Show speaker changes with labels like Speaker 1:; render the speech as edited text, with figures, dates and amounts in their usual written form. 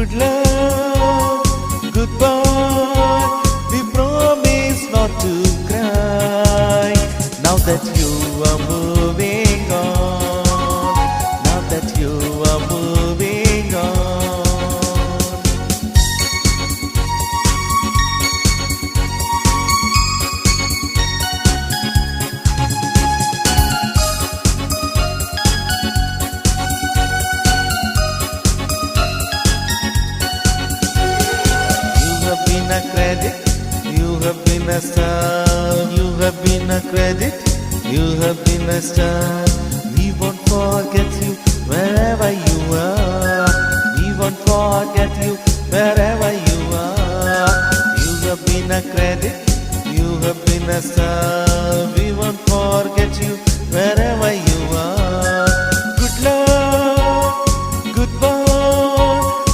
Speaker 1: Good luck, goodbye. We promise not to cry. Now that you are moving on. Now that you are moving on. You have been a credit, you have been a star, you have been a credit, you have been a star. We won't forget you wherever you are. We won't forget you wherever you are. You have been a credit, you have been a star.